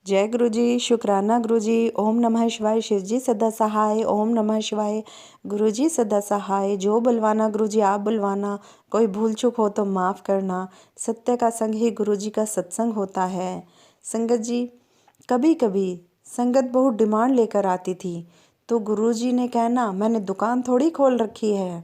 जय गुरु जी, शुक्राना गुरु जी। ओम नमः शिवाय। शिव जी सदा सहाय। ओम नमः शिवाय। गुरु जी सदा सहाय। जो बुलवाना गुरु जी आप बुलवाना, कोई भूल चूक हो तो माफ़ करना। सत्य का संग ही गुरु जी का सत्संग होता है। संगत जी, कभी कभी संगत बहुत डिमांड लेकर आती थी तो गुरु जी ने कहना, मैंने दुकान थोड़ी खोल रखी है,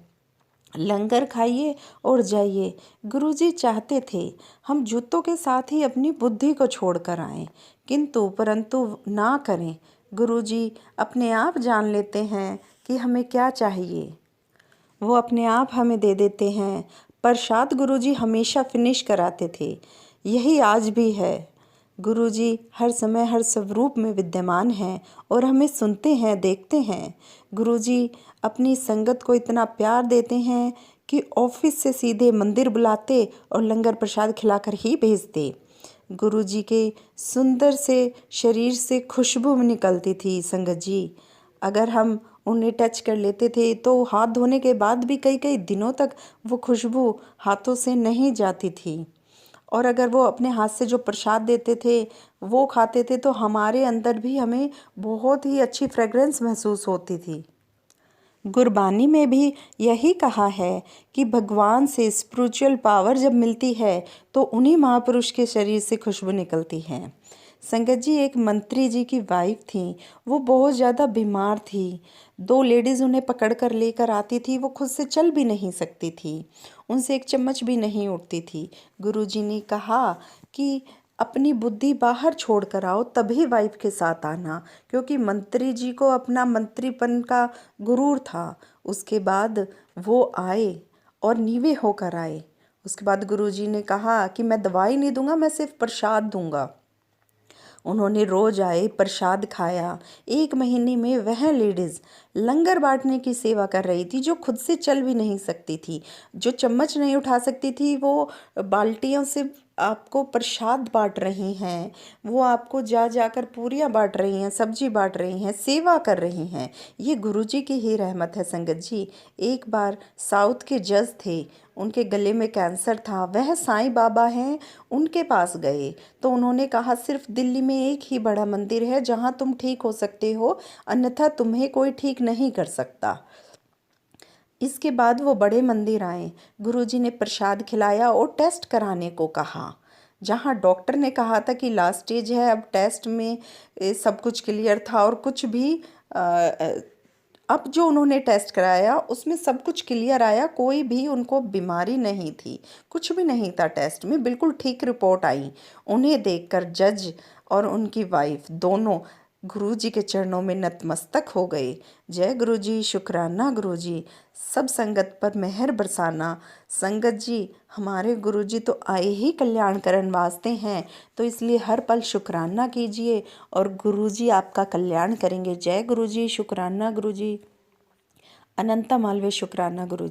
लंगर खाइए और जाइए। गुरुजी चाहते थे हम जूतों के साथ ही अपनी बुद्धि को छोड़कर आएं, किंतु परंतु ना करें। गुरुजी अपने आप जान लेते हैं कि हमें क्या चाहिए, वो अपने आप हमें दे देते हैं। प्रसाद गुरुजी हमेशा फिनिश कराते थे, यही आज भी है। गुरुजी हर समय हर स्वरूप में विद्यमान हैं और हमें सुनते हैं, देखते हैं। गुरुजी अपनी संगत को इतना प्यार देते हैं कि ऑफिस से सीधे मंदिर बुलाते और लंगर प्रसाद खिलाकर ही भेजते। गुरुजी के सुंदर से शरीर से खुशबू निकलती थी संगत जी। अगर हम उन्हें टच कर लेते थे तो हाथ धोने के बाद भी कई कई दिनों तक वो खुशबू हाथों से नहीं जाती थी। और अगर वो अपने हाथ से जो प्रसाद देते थे वो खाते थे तो हमारे अंदर भी हमें बहुत ही अच्छी फ्रेगरेंस महसूस होती थी। गुरबानी में भी यही कहा है कि भगवान से स्पिरिचुअल पावर जब मिलती है तो उन्हीं महापुरुष के शरीर से खुशबू निकलती है। संगत जी, एक मंत्री जी की वाइफ थी, वो बहुत ज़्यादा बीमार थी। दो लेडीज़ उन्हें पकड़ कर लेकर आती थी, वो खुद से चल भी नहीं सकती थी, उनसे एक चम्मच भी नहीं उठती थी। गुरुजी ने कहा कि अपनी बुद्धि बाहर छोड़ कर आओ, तभी वाइफ के साथ आना, क्योंकि मंत्री जी को अपना मंत्रीपन का गुरूर था। उसके बाद वो आए और नीवे होकर आए। उसके बाद गुरुजी ने कहा कि मैं दवाई नहीं दूंगा, मैं सिर्फ प्रसाद दूंगा। उन्होंने रोज आए, प्रसाद खाया। एक महीने में वह लेडीज़ लंगर बांटने की सेवा कर रही थी, जो खुद से चल भी नहीं सकती थी, जो चम्मच नहीं उठा सकती थी, वो बाल्टियों से आपको प्रसाद बांट रही हैं। वो आपको जा जाकर पूरियाँ बांट रही हैं, सब्जी बांट रही हैं, सेवा कर रही हैं। ये गुरुजी की ही रहमत है संगत जी। एक बार साउथ के जज थे, उनके गले में कैंसर था, वह साईं बाबा हैं, उनके पास गए तो उन्होंने कहा, सिर्फ दिल्ली में एक ही बड़ा मंदिर है जहाँ तुम ठीक हो सकते हो, अन्यथा तुम्हें कोई ठीक नहीं कर सकता। इसके बाद वो बड़े मंदिर आए, गुरुजी ने प्रसाद खिलाया और टेस्ट कराने को कहा। जहाँ डॉक्टर ने कहा था कि लास्ट स्टेज है, अब टेस्ट में सब कुछ क्लियर था और कुछ भी अब जो उन्होंने टेस्ट कराया उसमें सब कुछ क्लियर आया, कोई भी उनको बीमारी नहीं थी, कुछ भी नहीं था टेस्ट में, बिल्कुल ठीक रिपोर्ट आई। उन्हें देखकर जज और उनकी वाइफ दोनों गुरुजी के चरणों में नतमस्तक हो गए। जय गुरुजी, शुक्राना गुरुजी, सब संगत पर मेहर बरसाना। संगत जी, हमारे गुरुजी तो आए ही कल्याण करन वास्ते हैं, तो इसलिए हर पल शुक्राना कीजिए और गुरुजी आपका कल्याण करेंगे। जय गुरुजी, शुक्राना गुरुजी, अनंता मालवे, शुक्राना गुरुजी।